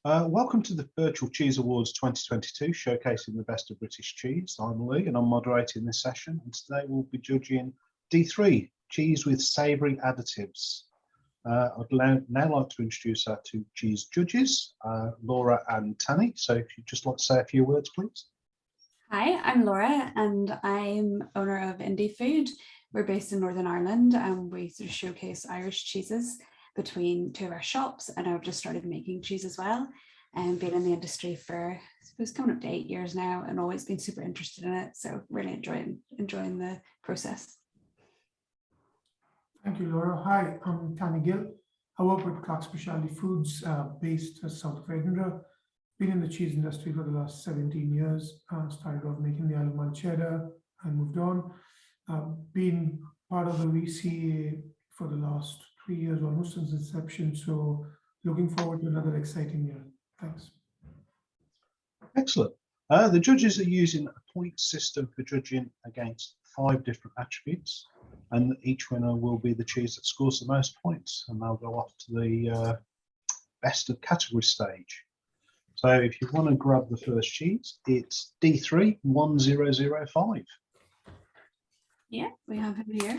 Welcome to the Virtual Cheese Awards 2022, showcasing the best of British cheese. I'm Lee and I'm moderating this session, and today we'll be judging D3, cheese with savoury additives. I'd now like to introduce our two cheese judges, Laura and Tanny. So if you'd just like to say a few words, please. Hi, I'm Laura and I'm owner of Indie Food. We're based in Northern Ireland and we sort of showcase Irish cheeses between two of our shops, and I've just started making cheese as well, and been in the industry for, I suppose, coming up to 8 years now, and always been super interested in it, so really enjoying the process. Thank you, Laura. Hi, I'm Tanny Gill. I work with Clark Specialty Foods based south of Edinburgh. Been in the cheese industry for the last 17 years. Started off making the Aroma cheddar and moved on. Been part of the VCA for the last 3 years, almost since inception. So looking forward to another exciting year. Thanks. Excellent. The judges are using a point system for judging against 5 different attributes, and each winner will be the cheese that scores the most points, and they'll go off to the best of category stage. So if you want to grab the first cheese, it's D3 1005. Yeah, we have him here.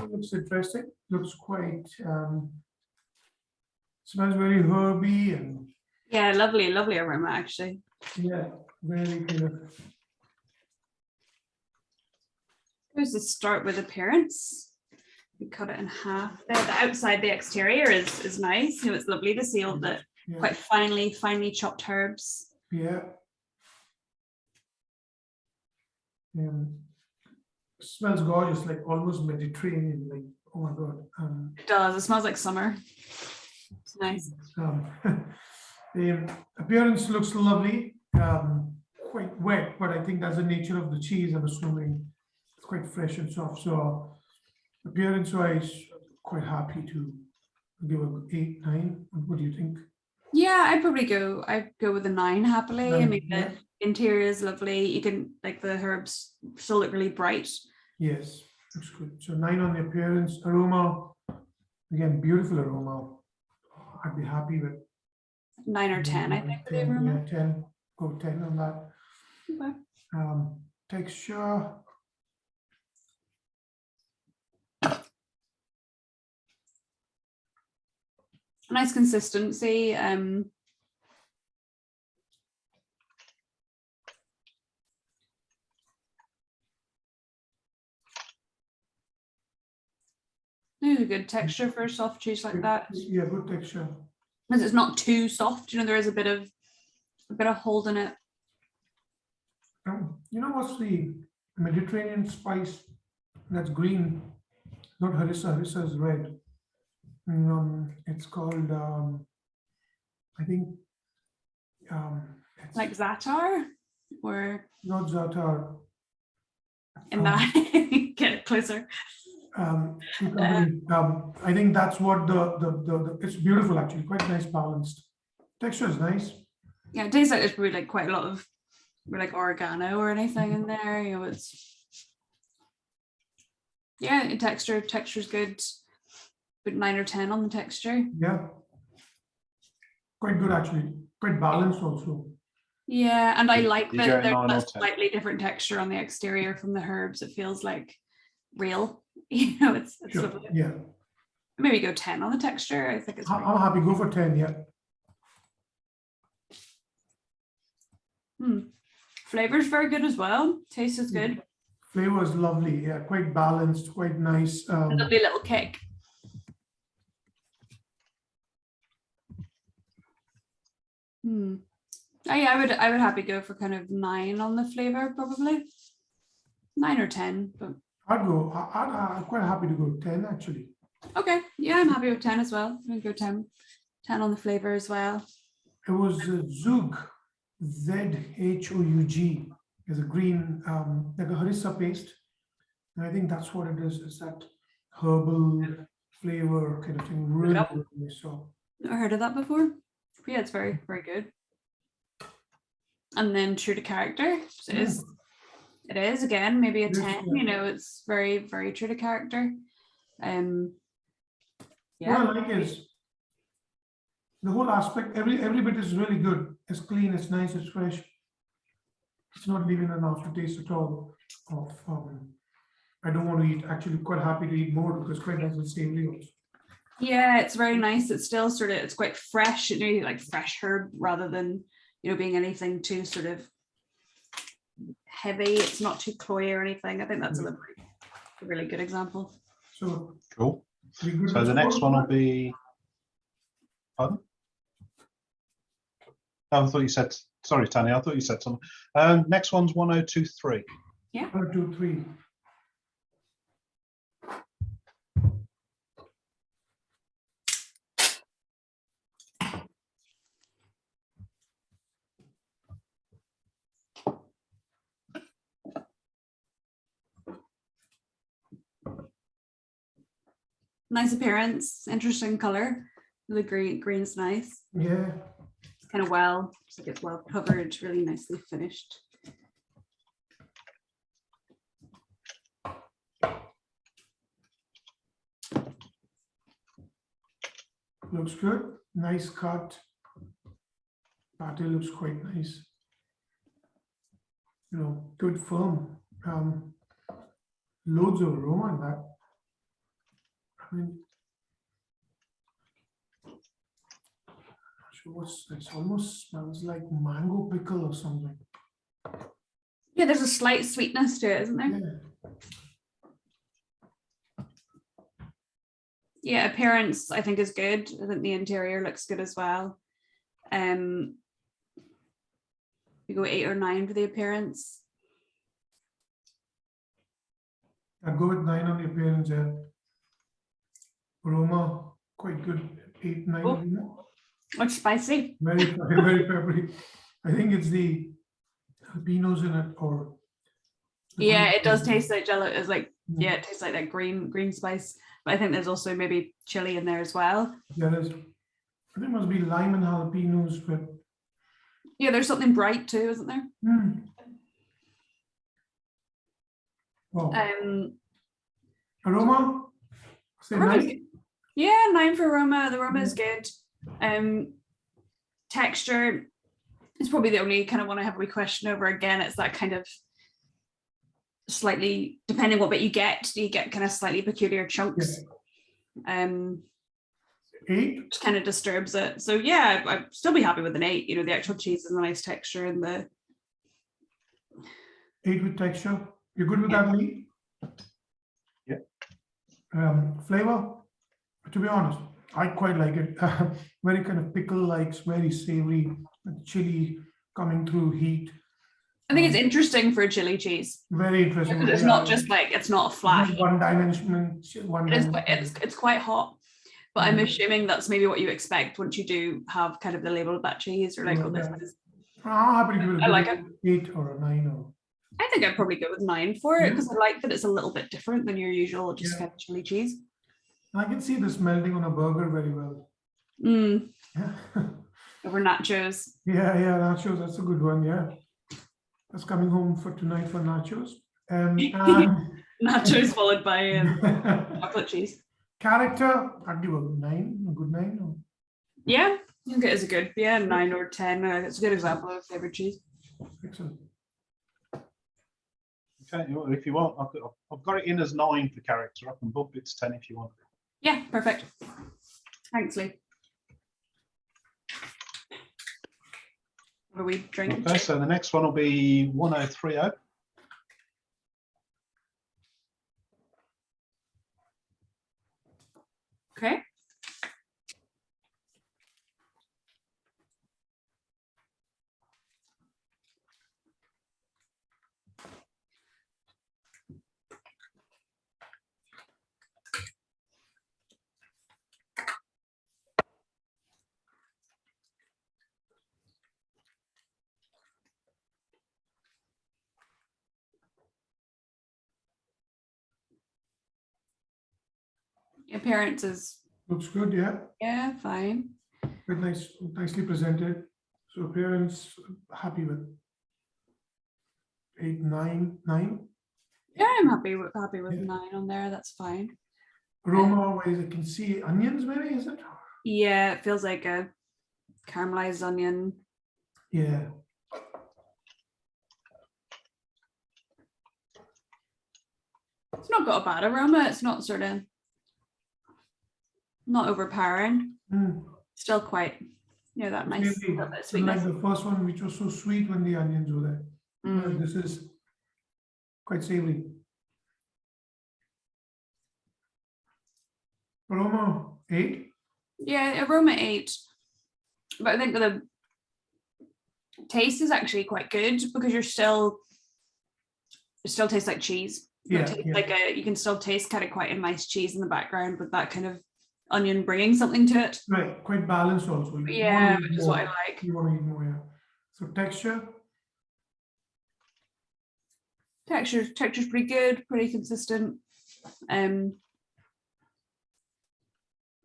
It looks interesting. Looks quite smells very herby and Yeah, lovely aroma actually. yeah, very kind of. Here's the start with appearance. We cut it in half there. The outside, the exterior is nice. You know, it's lovely to see all the quite finely chopped herbs. Yeah. Smells gorgeous, like almost Mediterranean. Like, oh my god. It does. It smells like summer. It's nice. The appearance looks lovely. Quite wet, but I think that's the nature of the cheese. I'm assuming it's quite fresh and soft. So appearance-wise, quite happy to give a 8, 9. What do you think? Yeah, I'd go with a 9 happily. 9, I mean, yeah. the interior is lovely. You can, like, the herbs still look really bright. Yes, looks good. So 9 on the appearance. Aroma, again, beautiful aroma. I'd be happy with 9 or 10, I think. 10, yeah, 10. Go 10 on that. Okay. Texture. Nice consistency. There's a good texture for a soft cheese like that. Yeah, good texture. Because it's not too soft. You know, there is a bit of hold in it. You know what's the Mediterranean spice that's green? Not harissa. Harissa is red. It's called I think it's Like za'atar, or not za'atar. in that get it closer. I think that's what the it's beautiful actually, quite nice balanced. Texture is nice. Yeah, it tastes like there's probably like quite a lot of like oregano or anything in there. You know, it's texture's good. But 9 or 10 on the texture. Yeah, quite good actually. Quite balanced also. Yeah, and I like that there's a 10? slightly different texture on the exterior from the herbs. It feels like real. You know, it's Sure. lovely. Yeah. Maybe go 10 on the texture. I think it's I'm happy. Go for 10. Yeah. Flavor's very good as well. Taste is good. Flavor is lovely. Yeah, quite balanced, quite nice. A lovely little kick. Oh yeah, I would happy go for kind of 9 on the flavor, probably 9 or 10. But I'm quite happy to go 10 actually. Okay, yeah, I'm happy with 10 as well. I'm gonna go 10 on the flavor as well. It was Zhoug, Z-H-O-U-G. There's a green, like a harissa paste. And I think that's what it is. It's that herbal flavor kind of thing. Really, Yep. really nice. So Never heard of that before. But yeah, it's very, very good. And then true to character. So it is again maybe a It is, 10. yeah. You know, it's very, very true to character. what Yeah. I like is the whole aspect. Every bit is really good. It's clean. It's nice. It's fresh. It's not leaving an aftertaste at all of I don't want to eat. Actually, quite happy to eat more because quite nice and savory also. Yeah, it's very nice. It's still sort of, it's quite fresh, you know, like fresh herb rather than, you know, being anything too sort of heavy. It's not too cloyy or anything. I think that's a really good example. So Cool. we good So with the next score? one will be. Pardon? Oh, I thought you said. Sorry, Tanya. I thought you said something. Next one's 1023. Yeah. 1, 2, 3. Nice appearance, interesting color. The green's nice. Yeah. It's kind of well, it's like it's well covered, really nicely finished. Looks good. Nice cut. Patty looks quite nice. You know, good firm. Loads of aroma in that. I mean, not sure what's this. Almost smells like mango pickle or something. Yeah, there's a slight sweetness to it, isn't there? Yeah. Yeah, appearance I think is good. I think the interior looks good as well. We go 8 or 9 for the appearance. I'd go with 9 on the appearance, yeah. Aroma, quite good. 8, 9. Oh. Aroma. It's spicy. Very, very peppery. I think it's the jalapenos in it, or Yeah, it does taste like jello. It's like, yeah, it tastes like that green spice. But I think there's also maybe chili in there as well. There is. I think it must be lime and jalapenos, but Yeah, there's something bright too, isn't there? wow. Aroma, Aroma? Say 9? yeah, 9 for aroma. The aroma is good. Texture is probably the only kind of one I have a wee question over. Again, it's that kind of slightly, depending what bit you get kind of slightly peculiar chunks. Yeah. 8? Which kind of disturbs it. So yeah, I'd still be happy with an 8. You know, the actual cheese is a nice texture and the 8 with texture. You're good with that, Lee? Yeah. Flavor, to be honest, I quite like it. Very kind of pickle-like, very savory, chili coming through, heat. I think it's interesting for a chili cheese. Very interesting. Because it's not just like, it's not a flat. One dimension. It's quite hot. But I'm assuming that's maybe what you expect once you do have kind of the label of that cheese, or like, oh, this is. Happy to give it I like it. 8 or a 9 or. I think I'd probably go with 9 for it because I like that it's a little bit different than your usual just kind of chili cheese. I can see this melting on a burger very well. Yeah. Over nachos. Yeah, nachos. That's a good one. Yeah, that's coming home for tonight for nachos. Nachos followed by chocolate cheese. Character, I'd give a 9, a good 9. Or... Yeah, I think it is a good, 9 or 10. It's a good example of favorite cheese. Excellent. Okay, well, if you want, I've got it in as 9 for character. I can bump it to 10 if you want. Yeah, perfect. Thanks, Lee. What are we drinking? Okay, so the next one will be 1030. Okay. Appearance is, Looks good, yeah. yeah, fine. Very nice, nicely presented. So appearance, happy with 8, 9, 9. Yeah, I'm happy with Yeah. 9 on there. That's fine. Aroma wise, I can see onions maybe, is it? Yeah, it feels like a caramelized onion. Yeah. It's not got a bad aroma. It's not sort of not overpowering. Mm. Still quite, that nice Maybe, little bit of sweetness. like the first one, which was so sweet when the onions were there. Mm. This is quite savory. Aroma 8. Yeah, aroma 8. But I think the taste is actually quite good because it still tastes like cheese. Yeah, Like you can still taste kind of quite a nice cheese in the background with that kind of onion bringing something to it. Right, quite balanced also. You Yeah, want to eat which is what I more. like. You want to eat more, yeah. So Texture's pretty good, pretty consistent.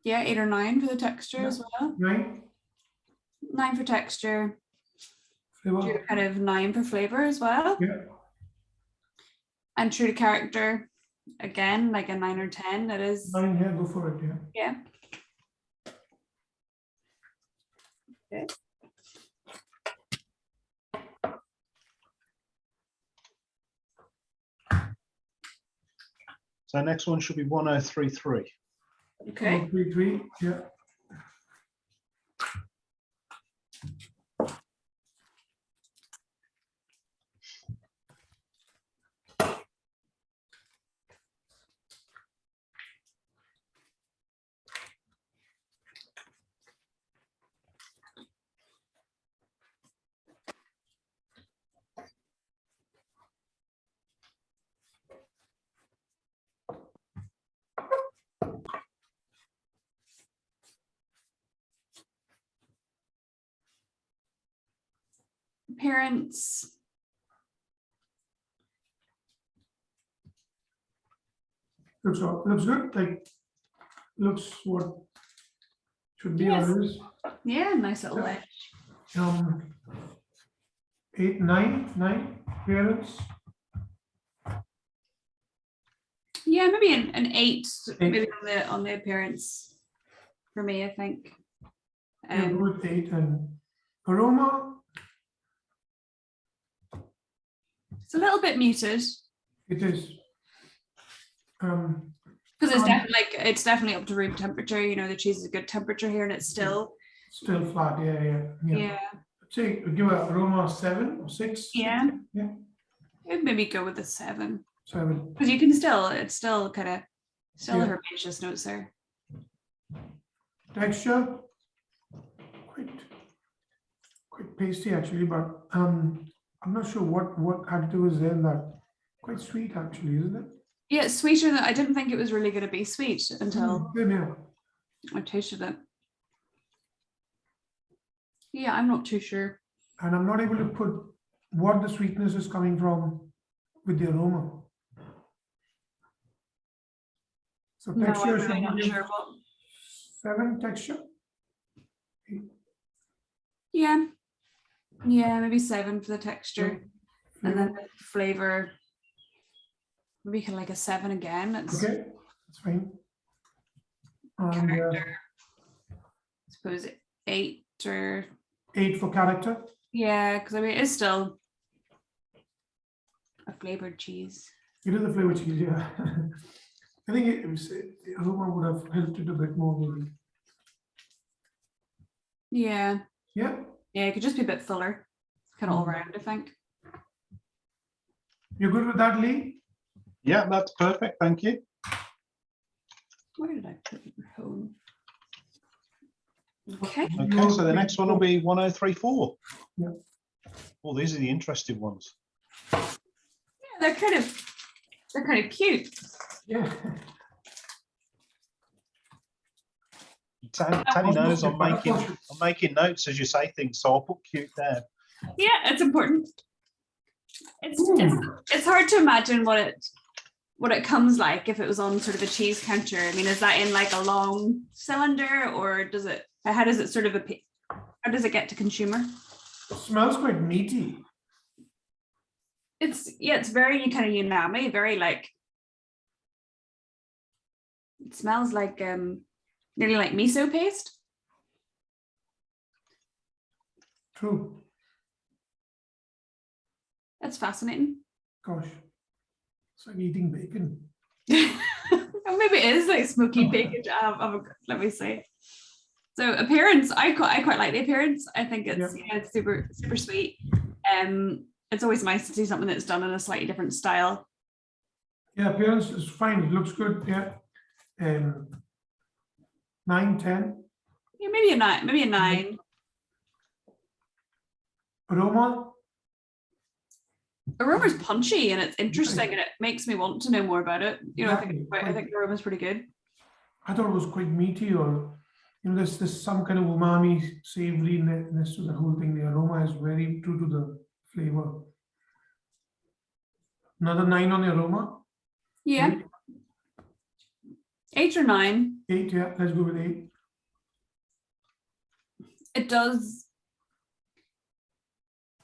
Yeah, 8 or 9 for the texture as well. 9. 9 for texture. Flavor. Kind of 9 for flavor as well. Yeah. And true to character, again, like a 9 or 10. That is 9 here, go for it, yeah. Yeah. Okay. So next one should be 1033. Okay. 3, yeah. Appearance. Looks good. Like looks what should be Yes. on this. Yeah, nice little Yeah. edge. 8, 9 appearance. Yeah, maybe an 8, 8. maybe on the appearance for me, I think. Yeah, go with 8. And aroma. It's a little bit muted. It is. Because it's definitely up to room temperature. The cheese is a good temperature here, and it's still flat. Yeah. Say give a aroma 7 or 6. Yeah. 6, yeah. I'd maybe go with a 7. 7. Because you can it's still kind of Yeah. herbaceous notes there. Texture quite pasty actually, but I'm not sure what additive is there in that. Quite sweet actually, isn't it? Yeah, it's sweeter than I didn't think it was really going to be sweet until Yeah. I tasted it. Yeah, I'm not too sure. And I'm not able to put what the sweetness is coming from with the aroma. So No, texture I'm really should not be sure what. 7 texture. Yeah, maybe 7 for the texture, and then the flavor. Maybe kind of like a 7 again. It's Okay, that's fine. And character. I suppose 8 or 8 for character. yeah, because I mean it's still a flavored cheese. It is a flavor cheese, yeah. I think the aroma would have helped it a bit more, maybe. Yeah, Yeah. it could just be a bit fuller, kind of all around. I think. You're good with that, Lee? Yeah, that's perfect. Thank you. Where did I put your home? Okay. Okay, so the next one will be 1034. Yeah. Well, these are the interesting ones. Yeah, they're kind of cute. Yeah. Tally knows I'm making notes as you say things, so I'll put cute there. Yeah, it's important. It's hard to imagine what it what it comes like if it was on sort of a cheese counter. I mean, is that in like a long cylinder, or does it, how does it sort of appear? How does it get to consumer? It smells quite meaty. It's very kind of umami, very like, it smells like nearly like miso paste. True. That's fascinating. Gosh, it's like eating bacon. Or maybe it is like smoky bacon jam. Let me see. So appearance, I quite like the appearance. I think it's it's super sweet. It's always nice to see something that's done in a slightly different style. Yeah, appearance is fine. It looks good. Yeah. 9, 10. Yeah, maybe a 9. Maybe a 9. Aroma. Aroma's punchy and it's interesting, and it makes me want to know more about it. You know, I think the aroma's pretty good. I thought it was quite meaty, or there's some kind of umami, savoriness to the whole thing. The aroma is very true to the flavor. Another 9 on the aroma. Yeah. 8 or 9. 8, yeah. Let's go with 8. It does.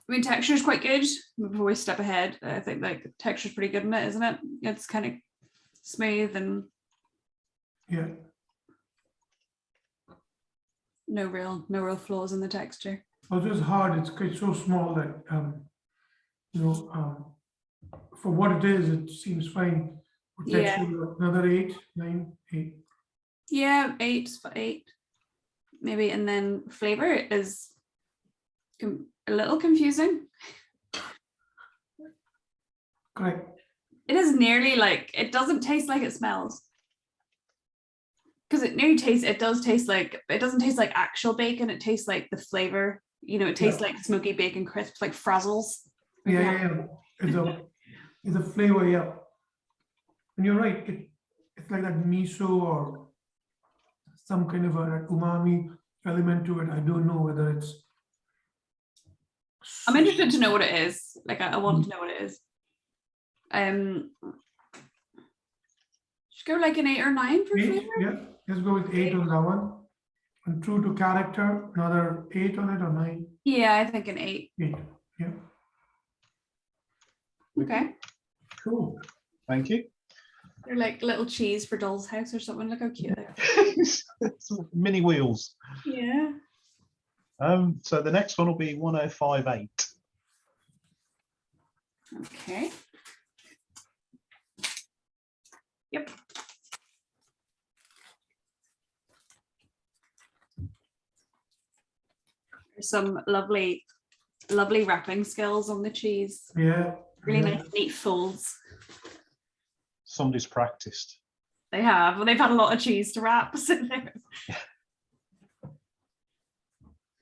I mean, texture is quite good. Before we step ahead, I think like the texture is pretty good in it, isn't it? It's kind of smooth and yeah, no real flaws in the texture. Well, it's hard. It's so small that for what it is, it seems fine. Texture, another 8, 9, 8. Yeah, 8, 8, maybe. And then flavor is a little confusing. Correct. It is nearly like, it doesn't taste like it smells. Because it nearly tastes, it does taste like, it doesn't taste like actual bacon. It tastes like the flavor, it tastes like smoky bacon crisps, like frazzles. Yeah. It's a flavor, yeah. And you're right, it's like that miso or some kind of an umami element to it. I don't know whether it's. I'm interested to know what it is. Like I want to know what it is. Should go like an 8 or 9 for 8, flavor. yeah, let's go with 8 on that one. And true to character, another 8 on it or 9? Yeah, I think an 8. 8, yeah. Okay. Cool. Thank you. They're like little cheese for doll's house or something. Look how cute they are. Mini wheels. Yeah. So the next one will be 1058. Okay. Yep. There's some lovely wrapping skills on the cheese. Yeah. Really nice, neat folds. Somebody's practiced. They have. Well, they've had a lot of cheese to wrap. So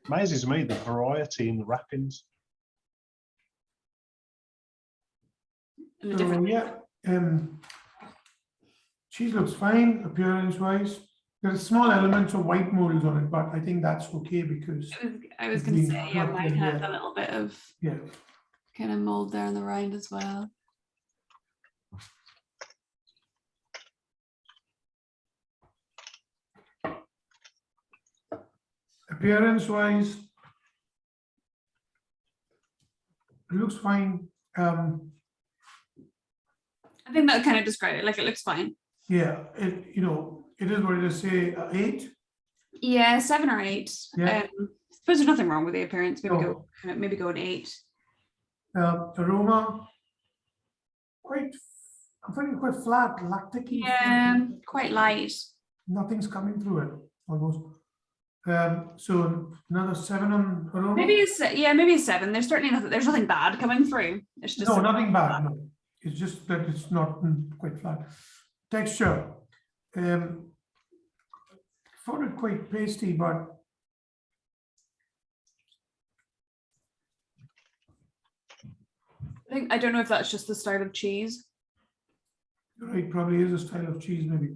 Amazes me the variety in the wrappings. and the different cheese looks fine appearance-wise. There's small elements of white molds on it, but I think that's okay because I was going to say, yeah, mine had a little bit of kind of mold there on the rind as well. Appearance-wise, it looks fine. I think that kind of describe it. Like it looks fine. Yeah, it is what it is. Say 8. Yeah, 7 or 8. Yeah. I suppose there's nothing wrong with the appearance. Maybe go an 8. Aroma, I'm finding quite flat, lactic. Yeah, quite light. Nothing's coming through it almost. So another 7 on aroma. Maybe a 7. There's certainly nothing. There's nothing bad coming through. It's just nothing bad. No, it's just that it's not quite flat. Texture, found it quite pasty, but I don't know if that's just the style of cheese. It probably is a style of cheese, maybe.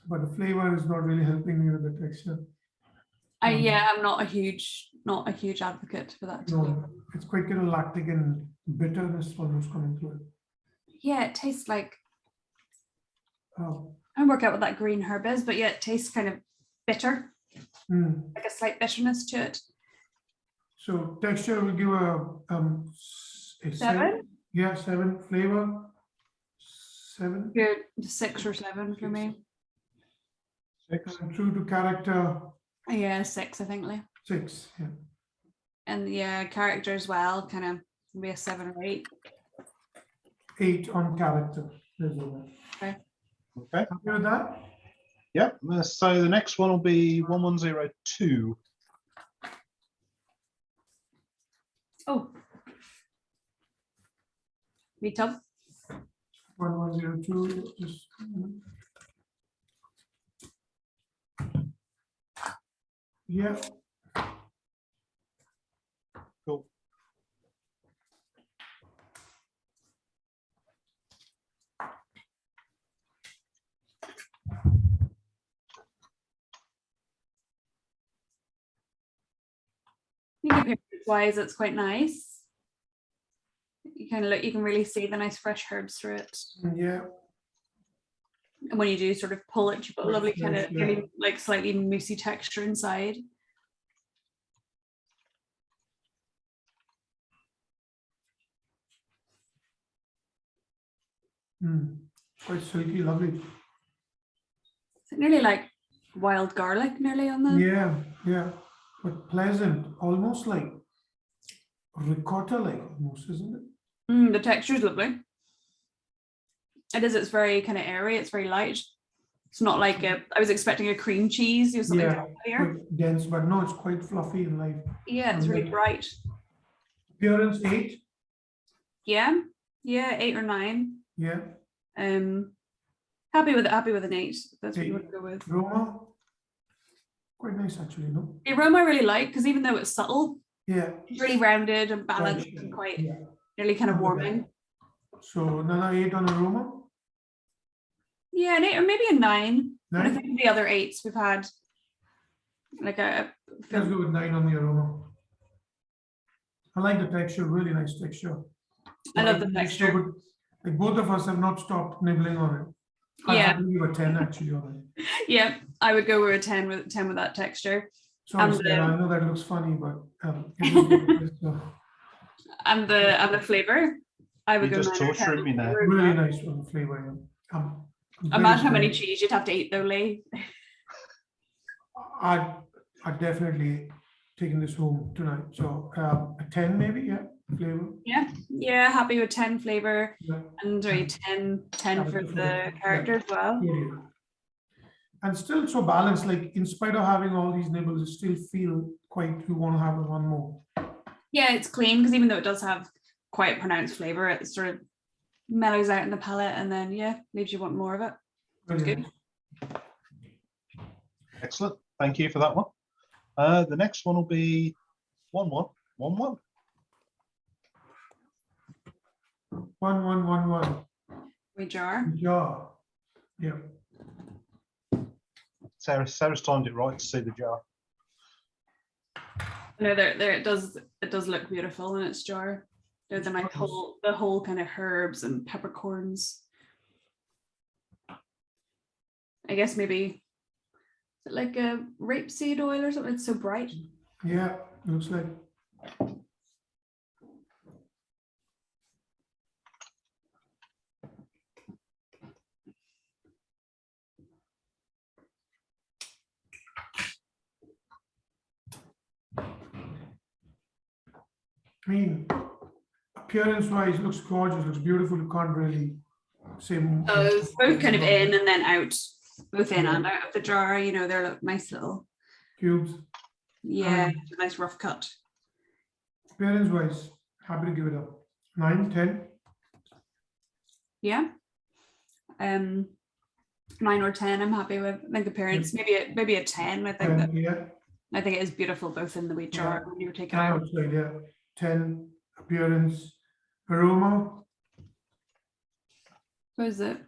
But the flavor is not really helping me with the texture. I'm not a huge advocate for that. No, it's quite kind of lactic and bitterness almost coming through it. yeah, it tastes like, Oh, I don't work out what that green herb is, but yeah, it tastes kind of bitter, like a slight bitterness to it. so texture will give a 7? Yeah, 7. Flavor 7. Good, 6 or 7 for me. 6. And true to character Yeah, 6, I think, Lee. 6. Yeah. And yeah, character as well, kind of maybe a 7 or 8. 8 on character. There's a one. Okay. Okay. Happy with that? Yep. So the next one will be 1102. Oh. Me too. 1102. Just yeah. Cool. I think appearance-wise, it's quite nice. You kind of look, you can really see the nice fresh herbs through it. Yeah. And when you do sort of pull it, you've got a lovely kind of Yeah. really like slightly moussey texture inside. Quite silky, lovely. It's nearly like wild garlic, nearly on the. Yeah, yeah. But pleasant, almost like ricotta-like almost, isn't it? The texture is lovely. It is. It's very kind of airy. It's very light. It's not like I was expecting a cream cheese or something here. Quite dense, but no, it's quite fluffy and light. Yeah, it's really bright. Appearance 8. Yeah, 8 or 9. Yeah. Happy with an 8. That's what you would go with. Aroma. Quite nice actually, no? The aroma I really like because even though it's subtle, Yeah. it's really rounded and balanced Right. and quite Yeah. nearly kind of warming. So another 8 on aroma. Yeah, an 8 or maybe a 9. But I 9. think the other 8s we've had like a Let's go with 9 on the aroma. I like the texture, really nice texture. I love the It's so texture. good. Like both of us have not stopped nibbling on it. I Yeah. have to give a 10 actually on it. Yeah, I would go with a 10 with that texture. Sorry, And Sarah, I know that looks funny, but it is what it is, so And the flavor, I would You're go just 9 or 10 torturing me now. flavor as really well. nice on the flavor. Yeah. Imagine how many cheese you'd have to eat though, Lee. I'd definitely taken this home tonight. So a 10 maybe, yeah, flavor. Yeah, happy with 10 flavor Yeah. and a 10 for the character as well. Yeah. And still so balanced, like in spite of having all these nibbles, you still feel quite, you want to have one more. Yeah, it's clean because even though it does have quite pronounced flavor, it sort of mellows out in the palate and then leaves you wanting more of it. It's Brilliant. good. Excellent. Thank you for that one. The next one will be 1111. 1111. We jar. Yeah. Yeah. Sarah's timed it right to see the jar. No, there it does look beautiful in its jar. There's the nice whole kind of herbs and peppercorns. I guess maybe like a rapeseed oil or something. It's so bright. Yeah, looks like. I mean, appearance-wise, looks gorgeous, looks beautiful. You can't really say. So it's both kind of in and then out, both in and out of the jar. You know, they're nice little Cubes. Yeah, it's a nice rough cut. Appearance-wise, happy to give it a 9, 10. Yeah. 9 or 10, I'm happy with. I think appearance, maybe a 10. I think that Yeah. I think it is beautiful both in the wheat jar when you were taking it I out. would say, yeah. 10 appearance. Aroma. What is it?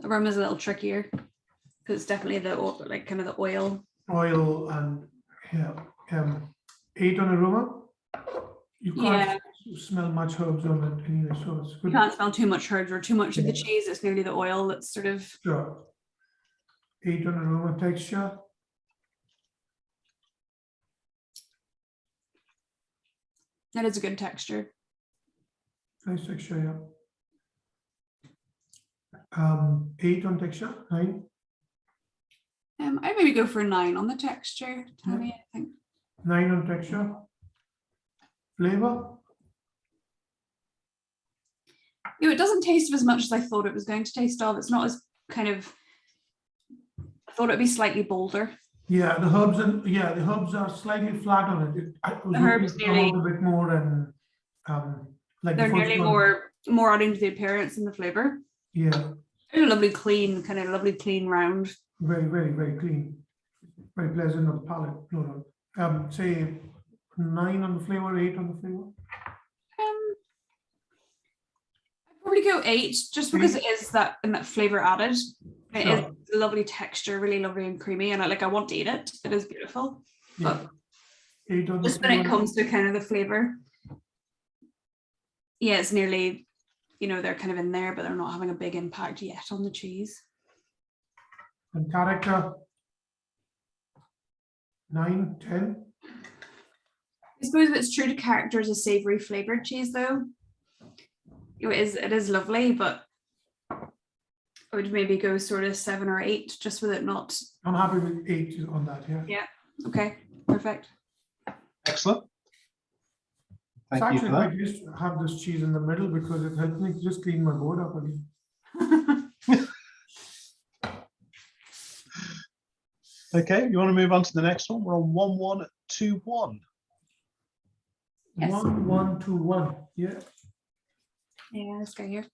Aroma's a little trickier because it's definitely like kind of the oil. Oil and yeah. 8 on aroma. You can't smell much herbs on it anyway, so it's You good. can't smell too much herbs or too much of the Yeah. cheese. It's nearly the oil that's sort of. Sure. 8 on aroma texture. That is a good texture. Nice texture, yeah. 8 on texture, 9. I maybe go for a 9 on the texture. Tell Yeah. me, I think. 9 on texture. Flavor. You know, it doesn't taste as much as I thought it was going to taste of. It's not as kind of. I thought it'd be slightly bolder. Yeah, the herbs are slightly flat on it. I was The hoping herbs to come out a bit more and like They're the first nearly one. more adding to the appearance and the flavor. Yeah, They're lovely clean, clean round. very, very, very clean. Very pleasant on the palate. No. Say 9 on the flavor, 8 on the flavor. I'd probably go 8, just because it is that flavor added. It is Sure. a lovely texture, really lovely and creamy, and I want to eat it. It is beautiful. Yeah. 8 on the Just when it flavor. comes to kind of the flavor, yeah, it's nearly, they're kind of in there, but they're not having a big impact yet on the cheese. And character. 9, 10. I suppose if it's true to character as a savory flavored cheese, though, it is lovely, but I would maybe go sort of 7 or 8, just with it not. I'm happy with 8 on that. Yeah. Yeah. Okay. Perfect. Excellent. It's Thank you actually for that. quite used to have this cheese in the middle because it helps me just clean my board up again. Okay, you want to move on to the next one? We're on 1121. Yes. 1121. Yeah. Yeah, let's go here.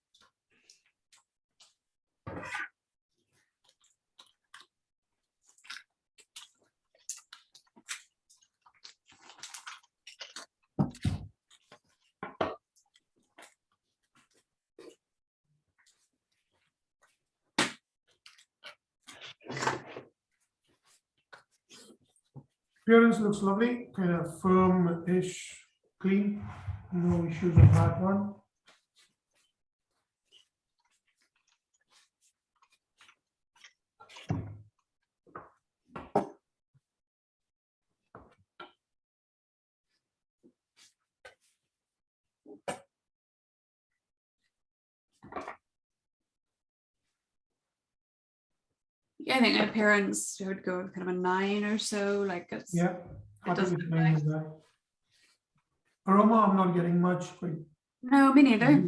Appearance looks lovely, kind of firm-ish, clean. No issues on that one. Yeah, I think appearance I would go with kind of a 9 or so. Like it's Yeah, happy doesn't with 9 on that. Aroma, I'm not getting much. no, me neither.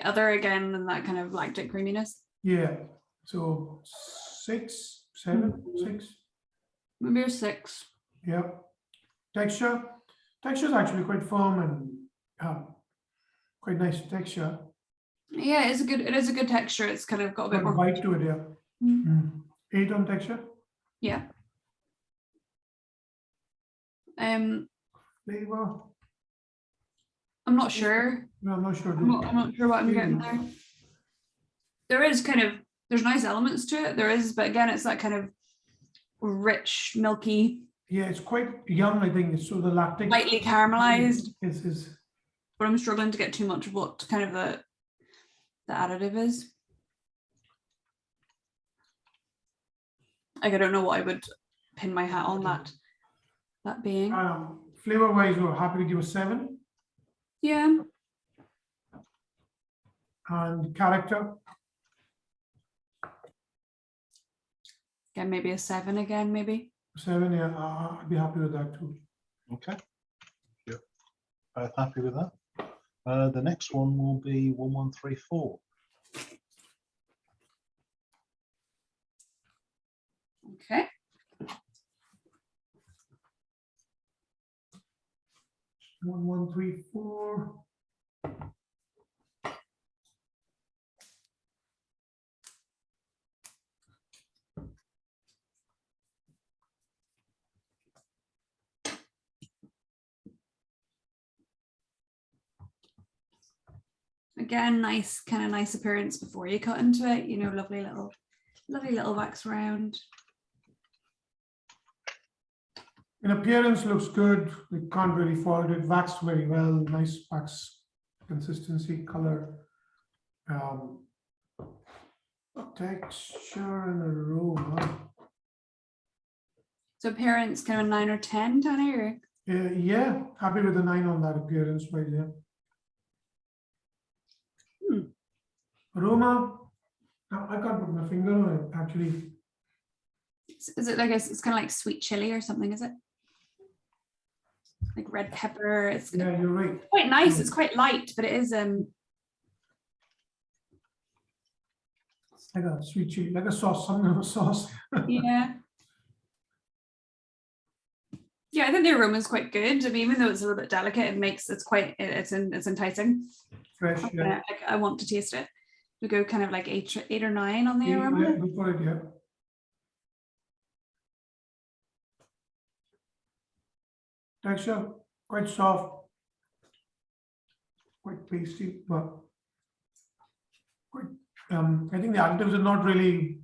Other again than that kind of lactic creaminess. Yeah, so 6, 7, 6. Maybe a 6. Yeah. Texture is actually quite firm and quite nice texture. Yeah, it is a good texture. It's kind of got a bit Got more bite to it, yeah. Mm. 8 on texture. Yeah. Flavor. I'm not sure. No, I'm not sure. I'm not sure what I'm getting there. There's nice elements to it. There is, but again, it's that kind of rich, milky, Yeah, it's quite young, I think. So the lactic. lightly caramelized. Is But I'm struggling to get too much of what kind of the additive is. Like I don't know what I would pin my hat on that being. flavor wise, we're happy to give a 7. Yeah. And character. Again, maybe a 7 again, maybe. 7, yeah, I'd be happy with that too. Okay. Yep. Both happy with that. The next one will be 1134. Okay. One, 1, 3, 4. Again, kind of nice appearance before you cut into it. Lovely little wax round. In appearance, looks good. We can't really fault it. Waxed very well. Nice wax consistency, color, texture, and aroma. So appearance kind of a 9 or 10, Danny, or? Yeah, happy with the 9 on that appearance right there. Aroma, I can't put my finger on it actually. Is it like it's kind of like sweet chili or something? Is it like red pepper? It's Yeah, you're right. quite nice. It's quite light, but it is Like a sweet chili, like a sauce, some kind of a sauce. yeah. Yeah, I think the aroma is quite good. I mean, even though it's a little bit delicate, it's enticing. Fresh, yeah. I want to taste it. We go kind of like 8 or 9 on the Yeah, aroma. go for it, yeah. Texture, quite soft, quite pasty, but quite, I think the additives are not really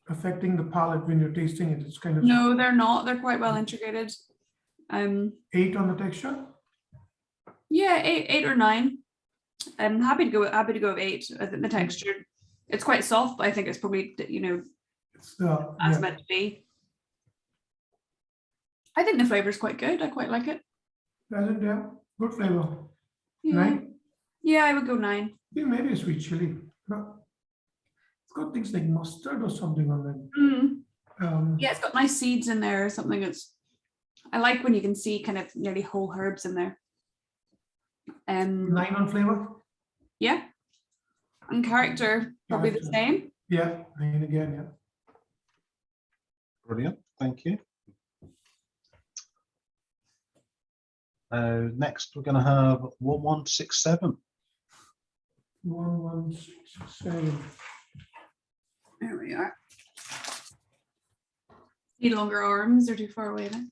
affecting the palate when you're tasting it. It's kind of No, they're not. They're quite well integrated. 8 on the texture. Yeah, 8 or 9. I'm happy to go with 8. I think the texture, it's quite soft, but I think it's probably, you know, It's as meant to be. I think the flavor is quite good. I quite like it. pleasant, yeah. Good flavor. Yeah. 9. Yeah, I would go 9. I think maybe a sweet chili. But it's got things like mustard or something on it. Yeah, it's got nice seeds in there or something. I like when you can see kind of nearly whole herbs in there. 9 on flavor. Yeah. And character, probably the same. Yeah, 9 again, yeah. Brilliant, thank you. Next, we're going to have 1167. 1167. There we are. Need longer arms, they're too far away then.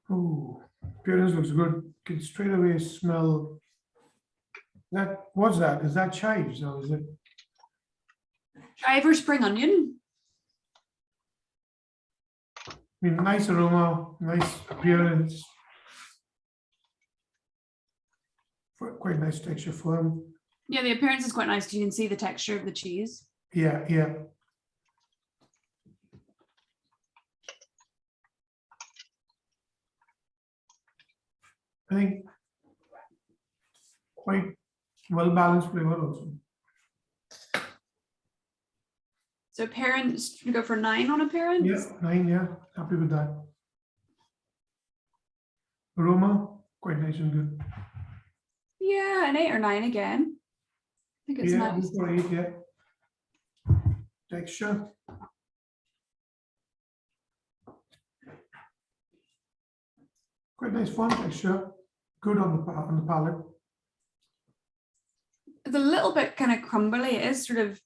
Oh, appearance looks good. Can straight away smell that. What's that? Is that chives or is it? Chive or spring onion? I mean, nice aroma, nice appearance. Quite nice texture, firm. Yeah, the appearance is quite nice because you can see the texture of the cheese. Yeah, yeah. I think quite well balanced flavor also. So appearance, you go for 9 on appearance? Yeah, 9, yeah, happy with that. Aroma, quite nice and good. Yeah, an 8 or 9 again. I think it's Yeah, nice. go for 8, yeah. Texture. Quite nice fun texture. Good on the palate. It's a little bit kind of crumbly. It is sort of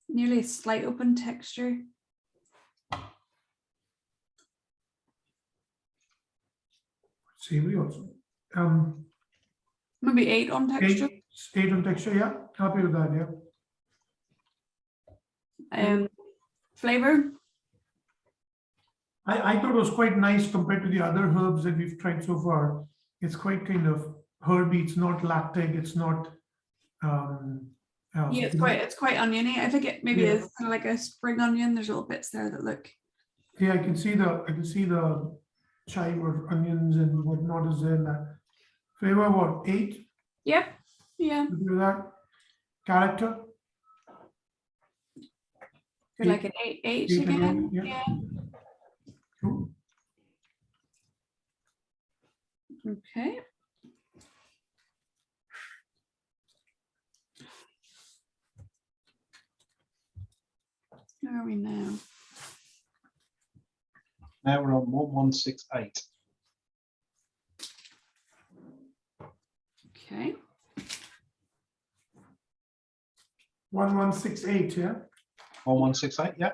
nearly a slight open texture. Savory also. Maybe 8 on texture. 8 on texture, yeah. Happy with that, yeah. Flavor. I thought it was quite nice compared to the other herbs that we've tried so far. It's quite kind of herby. It's not lactic. It's not. Yeah, it's quite oniony. I think it maybe is kind of like a spring onion. There's little bits there that look. Yeah, I can see the chive or onions and whatnot is there in that. Flavor, what, 8? Yep. Yeah. Do that. Character. You're like an 8 again. Yeah. Cool. Okay. Where are we now? Now we're on 1168. Okay. 1168, yeah. 1168, yeah.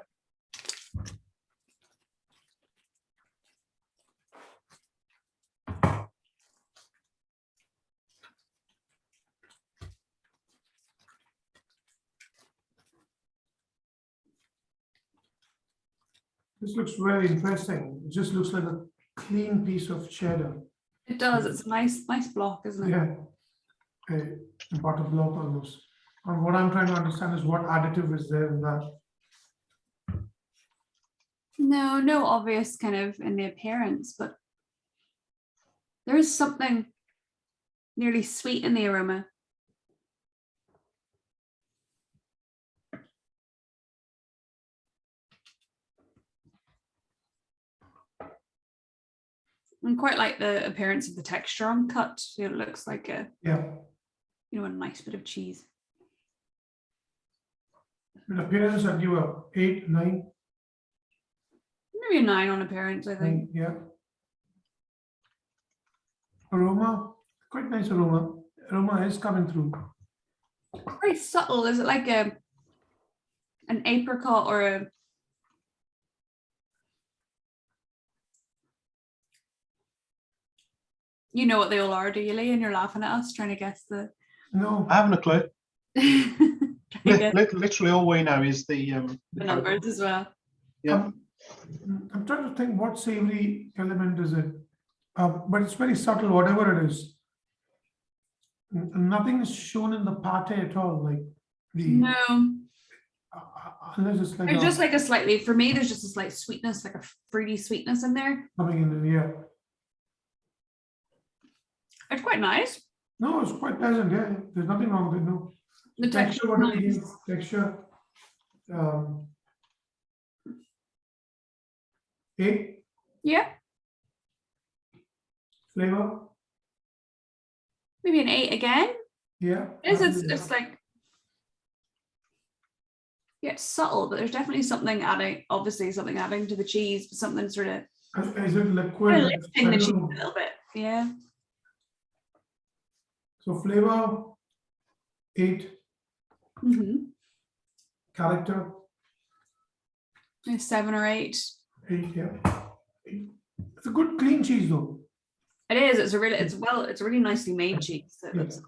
This looks very interesting. It just looks like a clean piece of cheddar. It does. It's a nice block, isn't it? Yeah, a butter block almost. And what I'm trying to understand is what additive is there in that. No obvious kind of in the appearance, but there is something nearly sweet in the aroma. And quite like the appearance of the texture on cut. It looks like a, Yeah, a nice bit of cheese. in appearance I'd give a 8, 9, Maybe a 9 on appearance, I think. 9, yeah. Aroma, quite nice aroma. Aroma is coming through. Very subtle. Is it like an apricot or a you know what they all are, do you, Lee? And you're laughing at us trying to guess the No, I haven't a clue. trying to guess Literally all we know is the numbers as well. Yeah. I'm trying to think what savory element is it, but it's very subtle, whatever it is. Nothing is shown in the pate at all, like the No, unless it's like there's just like a slightly, for me, there's just a slight sweetness, like a fruity sweetness in there. coming in, yeah. It's quite nice. No, it's quite pleasant. Yeah, there's nothing wrong with it. No. The texture, What do we nice. give? Texture. 8. Yeah, Flavor. maybe an 8 again. Yeah. It's like, yeah, it's subtle, but there's definitely something adding, obviously something adding to the cheese, but something sort of Is it liquid? lifting the cheese a little bit. Yeah. So flavor. 8. Mm-hmm. Character. 7 or 8. 8. Yeah. 8. It's a good clean cheese though. It is. It's a really nicely made cheese. So it looks,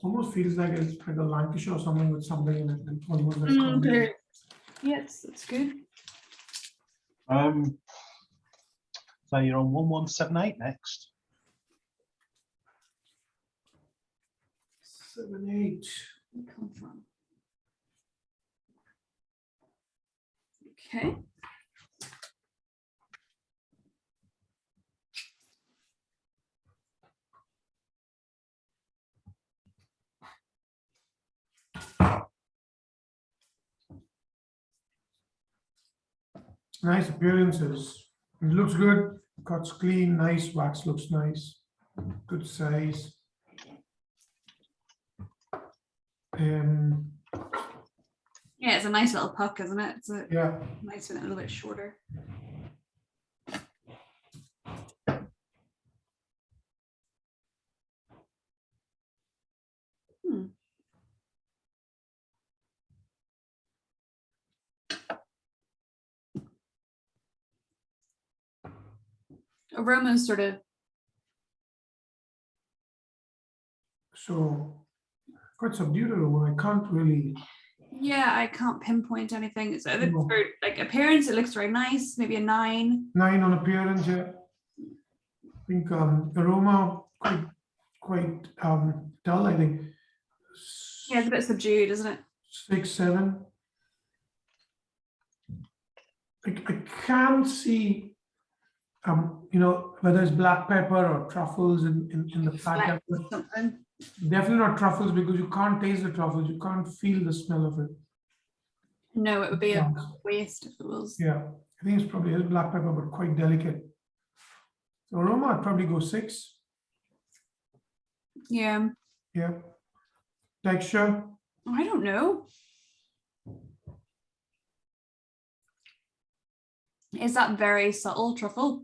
Almost feels like it's like a Lancashire or something with something in it. Almost like yeah, it's good. So you're on 1178 next. 7, 8. Where it come from? Okay. Nice appearances. It looks good. Cuts clean, nice. Wax looks nice. Good size. Yeah, it's a nice little puck, isn't it? It's a Yeah. nice one, a little bit shorter. Aroma is sort of, So quite subdued aroma. I can't really. yeah, I can't pinpoint anything. So No. for like appearance, it looks very nice. Maybe a 9. 9 on appearance. Yeah. I think aroma quite dull. I think. Yeah, it's a bit subdued, isn't it? 6, 7. I can't see. Whether it's black pepper or truffles in the packet. Something. Definitely not truffles because you can't taste the truffles. You can't feel the smell of it. No, it would be a Yeah. waste if it was. Yeah, I think it's probably is black pepper, but quite delicate. So aroma, I'd probably go 6. Yeah. Yeah. Texture, I don't know. Is that very subtle truffle?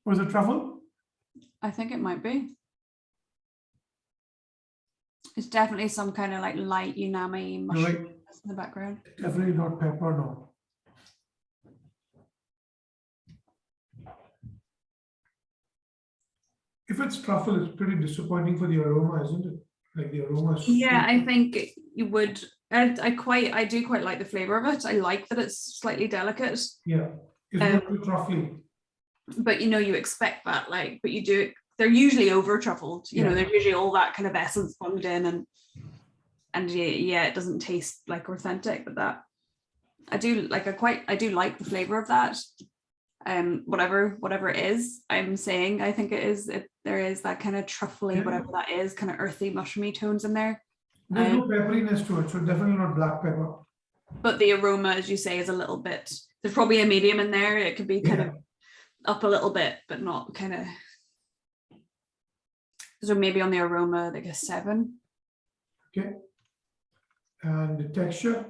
was it truffle? I think it might be. It's definitely some kind of like light umami mushroom Right. in the background. Definitely not pepper, no. If it's truffle, it's pretty disappointing for the aroma, isn't it? Like the aroma is Yeah, I super- think you would. I do quite like the flavor of it. I like that it's slightly delicate. Yeah, it's not too truffly. But you expect that, like, but you do. They're usually over truffled. Yeah. There's usually all that kind of essence plugged in, and yeah, it doesn't taste like authentic. But that I do like. I do like the flavor of that. Whatever it is, I'm saying I think it is. There is that kind of truffly, Yeah. whatever that is, kind of earthy, mushroomy tones in there. There's no pepperiness to it, so definitely not black pepper. But the aroma, as you say, is a little bit. There's probably a medium in there. It could be kind of up a little bit, but not kind of. So maybe on the aroma, like a 7. Okay. And the texture,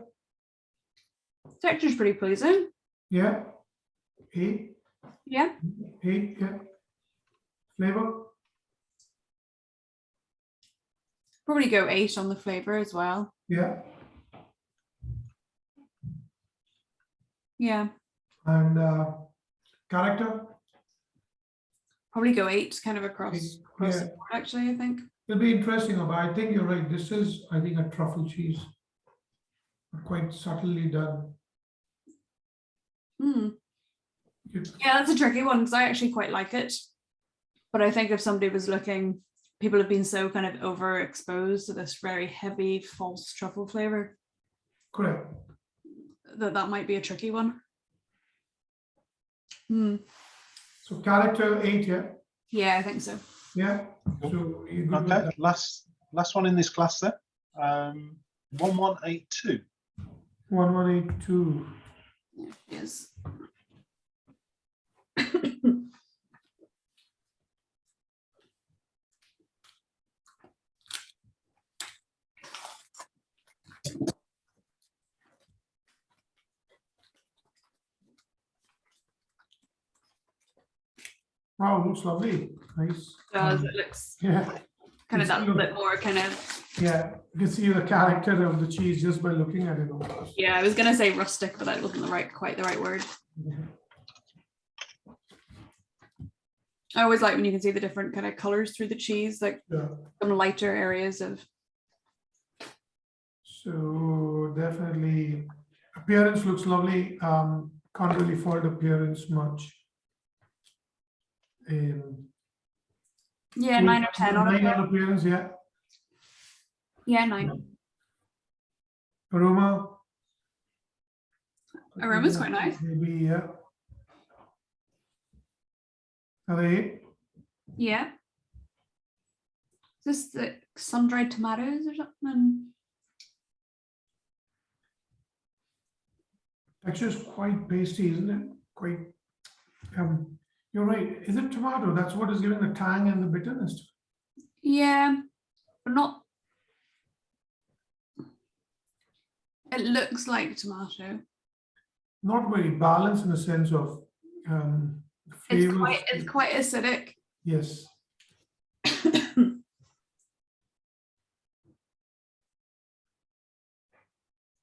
Texture's pretty pleasing. yeah, 8, Yeah. 8, yeah. Flavor, Probably go 8 on the flavor as well. yeah. Yeah. And character, Probably go 8 kind of across the yeah. board, actually, I think. It'll be interesting, but I think you're right. This is, I think, a truffle cheese. Quite subtly done. Mm. It- Yeah, that's a tricky one because I actually quite like it. But I think if somebody was looking, people have been so kind of overexposed to this very heavy false truffle flavor Correct. that might be a tricky one. Mm. So character 8, yeah? Yeah, I think so. Yeah. So you good with Okay, that? last one in this class then. 1182. 1182. Yes. Wow, looks lovely. Nice. Does it looks Yeah, kind of It's that good. bit more kind of, yeah. You can see the character of the cheese just by looking at it almost. yeah, I was gonna say rustic, but that wasn't quite the right word. Yeah. I always like when you can see the different kind of colors through the cheese, like Yeah. some lighter areas of. So definitely appearance looks lovely. Can't really fault appearance much. Yeah, 9 or 10 on 9 it. on appearance, yeah. Yeah, 9. Aroma. Aroma's quite nice. Maybe, yeah. Are they? Yeah. Is this the sun-dried tomatoes or something? Texture is quite pasty, isn't it? Quite. You're right. Is it tomato? That's what is giving the tang and the bitterness. Yeah, but not. It looks like tomato. Not very balanced in the sense of flavors. It's quite acidic. Yes.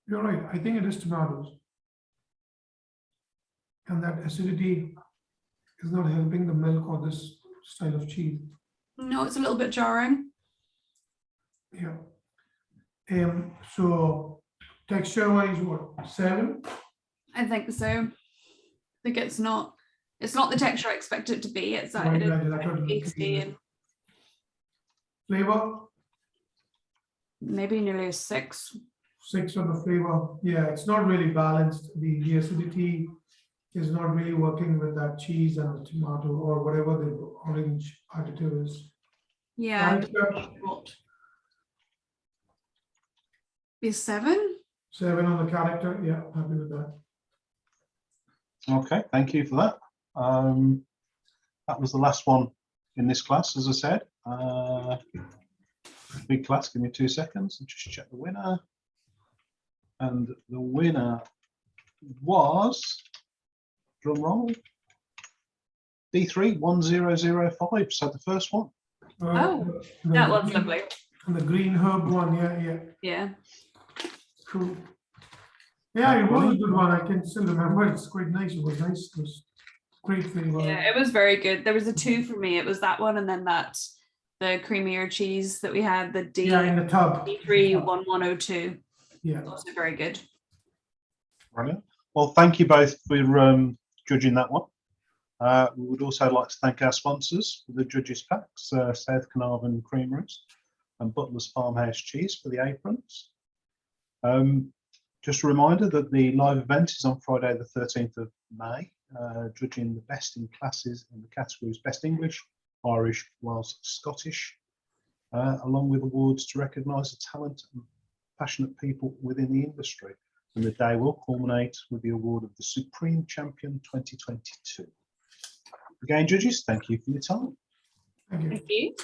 You're right. I think it is tomatoes. And that acidity is not helping the milk or this style of cheese. No, it's a little bit jarring. Yeah. So texture wise, what, 7? I think so. I think it's not the texture I expect it to be. It's that Right, it is right, quite right. pasty and Flavor, maybe nearly a 6. 6 on the flavor. Yeah, it's not really balanced. The acidity is not really working with that cheese and the tomato or whatever the orange additive is. Yeah. Character, Be 7? 7 on the character. Yeah, happy with that. Okay, thank you for that. That was the last one in this class, as I said. Big class, give me 2 seconds and just check the winner. And the winner was, drum roll, D3 1005. So the first one. Oh, that was lovely. And the green herb one, yeah. Yeah. Cool. Yeah, it was a good one. I can still remember. It's quite nice. It was nice. It was great flavor. Yeah, it was very good. There was a 2 for me. It was that one, and then the creamier cheese that we had, the in the tub. D31102. Yeah. Also very good. Brilliant. Well, thank you both for judging that one. We would also like to thank our sponsors for the judges packs, South Carnarvon Creameries and Butler's Farmhouse Cheese for the aprons. Just a reminder that the live event is on Friday the 13th of May, judging the best in classes in the categories Best English, Irish, Welsh, Scottish, along with awards to recognise the talent and passionate people within the industry. And the day will culminate with the award of the Supreme Champion 2022. Again, judges, thank you for your time. Thank you. Thank you.